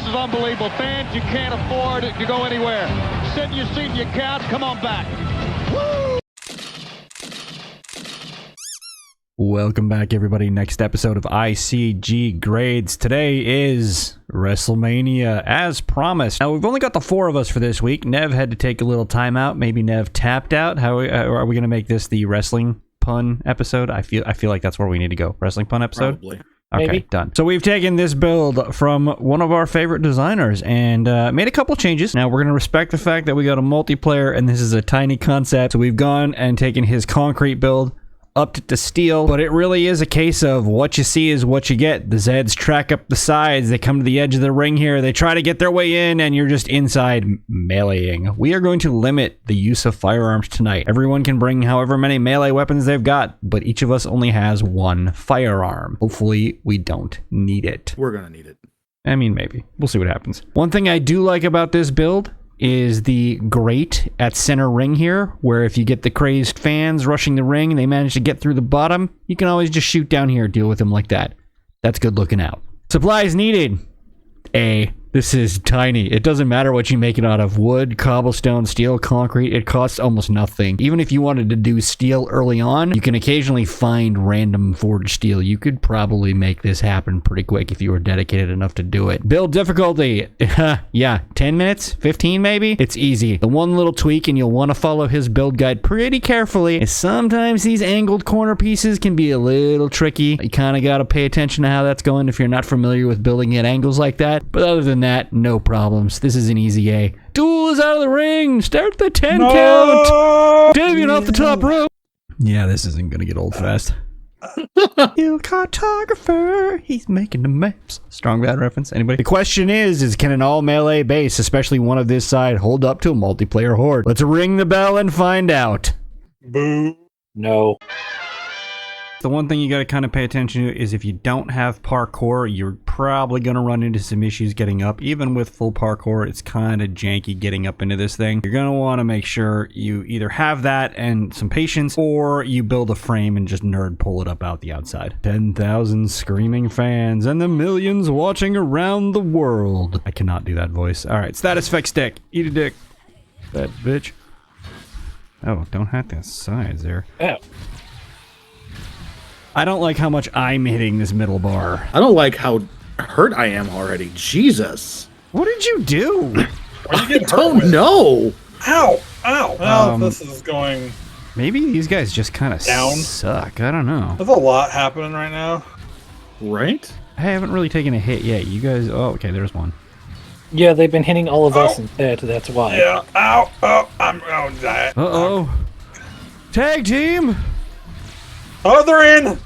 is unbelievable. Fans, you can't afford to go anywhere. Sit in your seat and your couch. Come on back. Woo! Welcome back, everybody. Next episode of ICG Grades. Today is WrestleMania, as promised. Now, we've only got the 4 of us for this week. Nev had to take a little time out. Maybe Nev tapped out. How are we going to make this the wrestling pun episode? I feel like that's where we need to go. Wrestling pun episode? Probably. Okay, Maybe. done. So we've taken this build from one of our favorite designers and made a couple changes. Now, we're going to respect the fact that we got a multiplayer and this is a tiny concept. So we've gone and taken his concrete build, upped it to steel, but it really is a case of what you see is what you get. The Zeds track up the sides, they come to the edge of the ring here, they try to get their way in, and you're just inside meleeing. We are going to limit the use of firearms tonight. Everyone can bring however many melee weapons they've got, but each of us only has one firearm. Hopefully, we don't need it. We're gonna need it. I mean, maybe. We'll see what happens. One thing I do like about this build is the grate at center ring here, where if you get the crazed fans rushing the ring and they manage to get through the bottom, you can always just shoot down here, deal with them like that. That's good looking out. Supplies needed. This is tiny. It doesn't matter what you make it out of. Wood, cobblestone, steel, concrete. It costs almost nothing. Even if you wanted to do steel early on, you can occasionally find random forged steel. You could probably make this happen pretty quick if you were dedicated enough to do it. Build difficulty. Yeah, 10 minutes? 15 maybe? It's easy. The one little tweak, and you'll want to follow his build guide pretty carefully, is sometimes these angled corner pieces can be a little tricky. You kind of got to pay attention to how that's going if you're not familiar with building at angles like that. But other than that, no problems. This is an easy A. Duel is out of the ring. Start the 10 count. Damien off the top rope. Yeah, this isn't gonna get old fast. You cartographer, he's making the maps. Strong bad reference. Anybody? The question is can an all melee base, especially one of this side, hold up to a multiplayer horde? Let's ring the bell and find out. Boo. No. The one thing you got to kind of pay attention to is if you don't have parkour, you're probably going to run into some issues getting up. Even with full parkour, it's kind of janky getting up into this thing. You're going to want to make sure you either have that and some patience, or you build a frame and just nerd pull it up out the outside. 10,000 screaming fans and the millions watching around the world. I cannot do that voice. All right, status effect stick. Eat a dick. That bitch. Oh, don't hit the sides there. Yeah. I don't like how much I'm hitting this middle bar. I don't like how hurt I am already. Jesus. What did you do? I don't know. Ow! Ow! Well, this is going... Maybe these guys just kind of down. Suck. I don't know. There's a lot happening right now. Right? I haven't really taken a hit yet. You guys... Oh, okay, there's one. Yeah, they've been hitting all of us instead, that's why. Yeah. Ow! Oh, I'm that. Uh-oh. Tag team! Oh, they're in!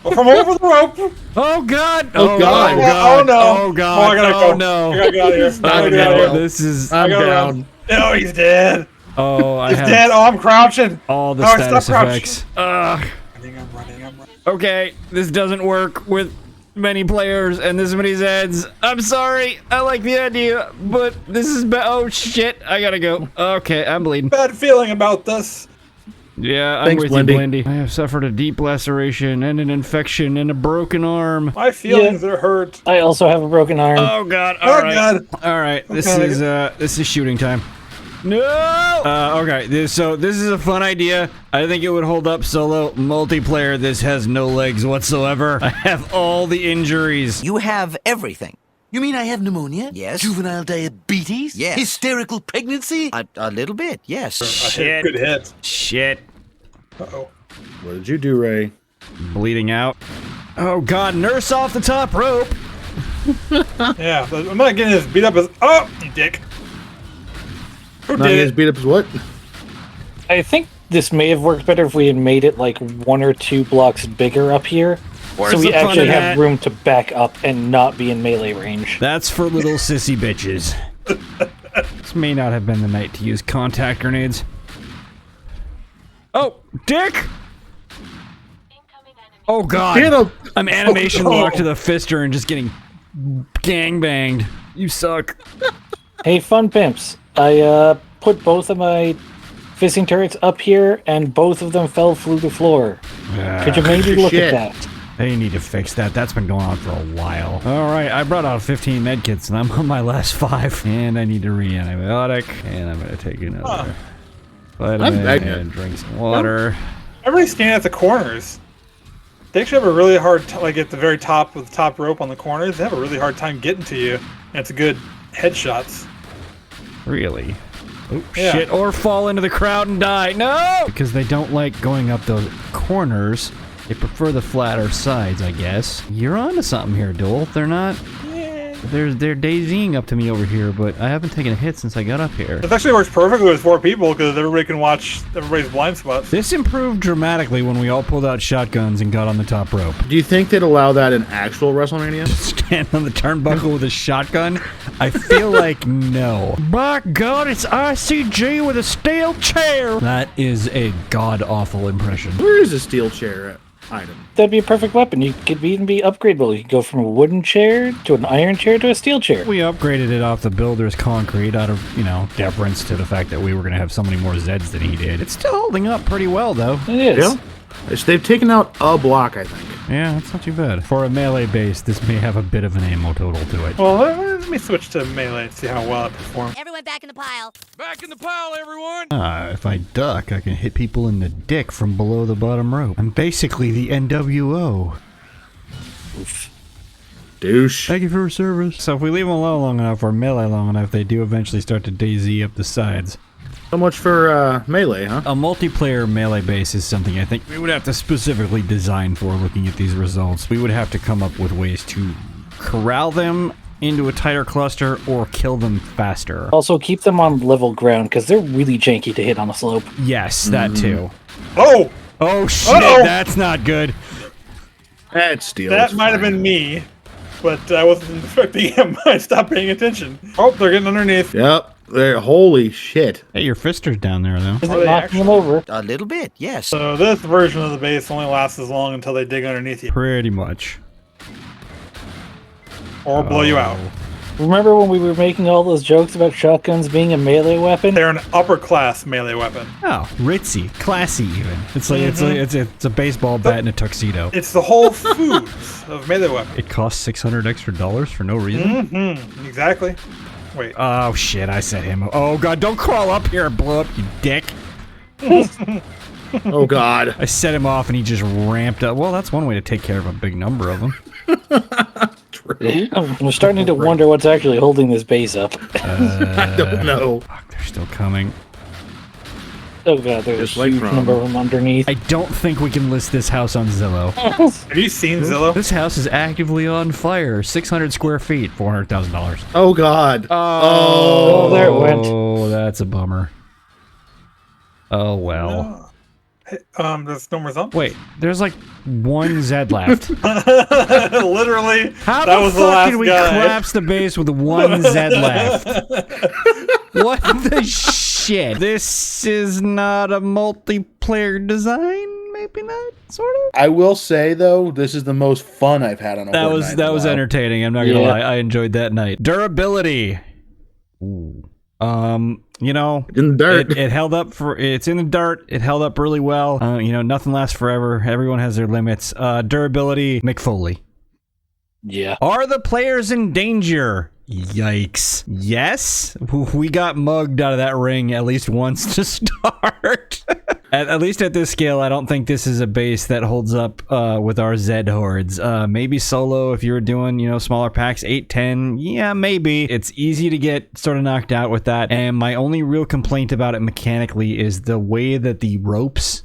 From over the rope! Oh, God! Oh, God. Oh, no! Oh, God! Oh, I gotta go. No! I gotta get out of here. I'm down. This is... I'm down. No, he's dead. Oh, I He's have dead. Oh, I'm crouching. all the Oh, status stop crouching. effects. Ugh. I'm running. Okay, this doesn't work with many players and this many Zeds. I'm sorry. I like the idea, but this is bad. Oh, shit. I gotta go. Okay, I'm bleeding. Bad feeling about this. Yeah, I'm Thanks, with Blendy. you, Blendy. I have suffered a deep laceration and an infection and a broken arm. My feelings are hurt. I also have a broken arm. Oh, God. Oh, All right. God. All right. This Okay. is shooting time. No! Okay, so this is a fun idea. I think it would hold up solo. Multiplayer, this has no legs whatsoever. I have all the injuries. You have everything. You mean I have pneumonia? Yes. Juvenile diabetes? Yes. Hysterical pregnancy? A little bit, yes. Shit. Good hit. Shit. Uh-oh. What did you do, Ray? Bleeding out. Oh, God, nurse off the top rope. Yeah, I'm not getting as beat up as... Oh, you dick. Who Not did as it? beat up as what? I think this may have worked better if we had made it like 1 or 2 blocks bigger up here. Where's so we the fun actually in have that? room to back up and not be in melee range. That's for little sissy bitches. This may not have been the night to use contact grenades. Oh, dick! Oh, God. Get him! I'm animation locked to the fister and just getting gangbanged. You suck. Hey, fun pimps. I put both of my fizzing turrets up here, and both of them fell through the floor. Could you maybe look shit. at that? They need to fix that. That's been going on for a while. Alright, I brought out 15 medkits and I'm on my last 5. And I need to re-antibiotic. And I'm gonna take another vitamin and drink some water. Everybody's standing at the corners. They actually have a really hard time, like at the very top with the top rope on the corners. They have a really hard time getting to you. And it's good headshots. Really? Oh, Yeah. shit. Or fall into the crowd and die. No! Because they don't like going up those corners. They prefer the flatter sides, I guess. You're onto something here, Dole. They're not... They're daisying up to me over here, but I haven't taken a hit since I got up here. This actually works perfectly with 4 people because everybody can watch everybody's blind spots. This improved dramatically when we all pulled out shotguns and got on the top rope. Do you think they'd allow that in actual WrestleMania? Stand on the turnbuckle with a shotgun? I feel like no. By God, it's ICG with a steel chair! That is a god-awful impression. Where is a steel chair item? That'd be a perfect weapon. You could even be upgradable. You could go from a wooden chair to an iron chair to a steel chair. We upgraded it off the builder's concrete out of, you know, deference to the fact that we were going to have so many more Zeds than he did. It's still holding up pretty well, though. It is. Yeah. They've taken out a block, I think. Yeah, that's not too bad. For a melee base, this may have a bit of an ammo total to it. Well, let me switch to melee and see how well it performs. Everyone back in the pile. Back in the pile, everyone! If I duck, I can hit people in the dick from below the bottom rope. I'm basically the NWO. Douche. Thank you for your service. So if we leave them alone long enough, or melee long enough, they do eventually start to daisy up the sides. So much for melee, huh? A multiplayer melee base is something I think we would have to specifically design for looking at these results. We would have to come up with ways to corral them into a tighter cluster or kill them faster. Also, keep them on level ground because they're really janky to hit on the slope. Yes, that too. Oh! Oh shit, Uh-oh. that's not good. That's steel. That It's might have fine. been me, but I wasn't expecting him. I stopped paying attention. Oh, they're getting underneath. Yep. Holy shit. Hey, your fister's down there though. Is Are it they knocking them over? A little bit, yes. So this version of the base only lasts as long until they dig underneath you Pretty much. or blow you out. Remember when we were making all those jokes about shotguns being a melee weapon? They're an upper class melee weapon. Oh, ritzy, classy even. It's like it's a baseball bat in a tuxedo. It's the whole foods of melee weapon. It costs $600 extra for no reason. Mm-hmm. Exactly. Wait. Oh shit, I set him up. Oh god, don't crawl up here and blow up, you dick. Oh god. I set him off and he just ramped up. Well, that's one way to take care of a big number of them. True. I'm starting to wonder what's actually holding this base up. I don't know. Fuck, they're still coming. Oh god, there's Just a like huge from- number of them underneath. I don't think we can list this house on Zillow. Have you seen Zillow? This house is actively on fire. 600 square feet, $400,000. Oh god. Oh, there it went. Oh, that's a bummer. Oh well. There's no more zone. Wait, there's like one Zed left. Literally, How that the was the fuck last did we guy. collapse the base with one Zed left? What the shit? This is not a multiplayer design? Maybe not, sort of? I will say though, this is the most fun I've had on a Fortnite That in a was while. entertaining, I'm not gonna Yeah. lie. I enjoyed that night. Durability. Ooh. You know, In the dirt. It held up it's in the dirt. It held up really well. You know, nothing lasts forever. Everyone has their limits. Durability, McFoley. Yeah. Are the players in danger? Yikes. Yes, we got mugged out of that ring at least once to start. At least at this scale, I don't think this is a base that holds up with our Zed hordes. Maybe solo if you're doing, you know, smaller packs, 8, 10, yeah, maybe. It's easy to get sort of knocked out with that. And my only real complaint about it mechanically is the way that the ropes,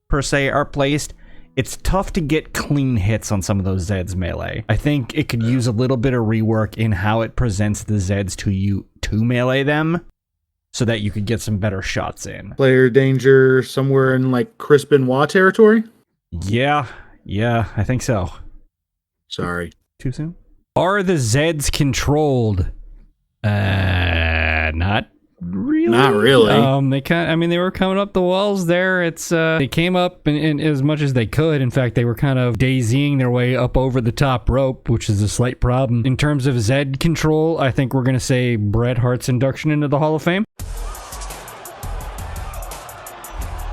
per se, are placed. It's tough to get clean hits on some of those Zeds melee. I think it could use a little bit of rework in how it presents the Zeds to you to melee them, so that you could get some better shots in. Player danger somewhere in like Chris Benoit territory? Yeah, I think so. Sorry. Too soon? Are the Zeds controlled? Not really. Not really. They were coming up the walls there. They came up in as much as they could. In fact, they were kind of daisying their way up over the top rope, which is a slight problem. In terms of Zed control, I think we're going to say Bret Hart's induction into the Hall of Fame.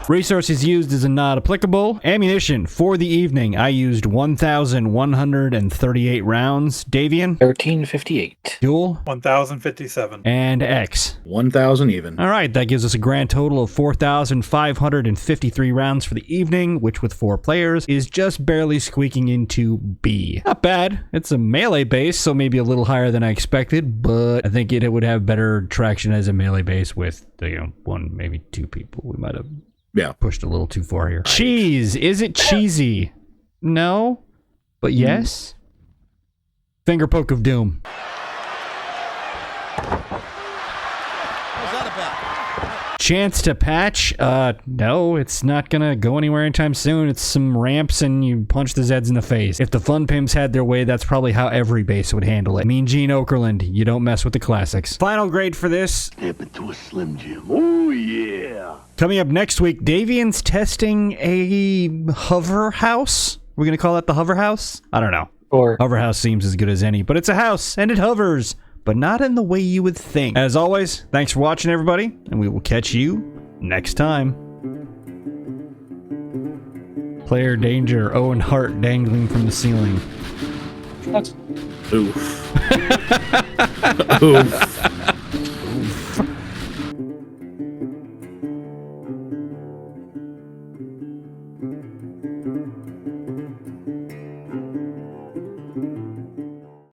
Resources used is not applicable. Ammunition for the evening. I used 1,138 rounds. Davian? 1358. Duel? 1,057. And X. 1,000 even. All right, that gives us a grand total of 4,553 rounds for the evening, which with 4 players is just barely squeaking into B. Not bad. It's a melee base, so maybe a little higher than I expected, but I think it would have better traction as a melee base with, 1, maybe 2 people. We might have pushed a little too far here. Cheese. Is it cheesy? No, but yes. Finger poke of doom. Chance to patch? No, it's not gonna go anywhere anytime soon. It's some ramps and you punch the Zeds in the face. If the Fun Pimps had their way, that's probably how every base would handle it. Mean Gene Okerlund, you don't mess with the classics. Final grade for this. Step into a Slim Jim. Oh, yeah. Coming up next week, Davian's testing a hover house. We're gonna call that the hover house? I don't know. Or Hover house seems as good as any, but it's a house and it hovers. But not in the way you would think. As always, thanks for watching, everybody, and we will catch you next time. Player danger, Owen Hart dangling from the ceiling. Oof. Oof.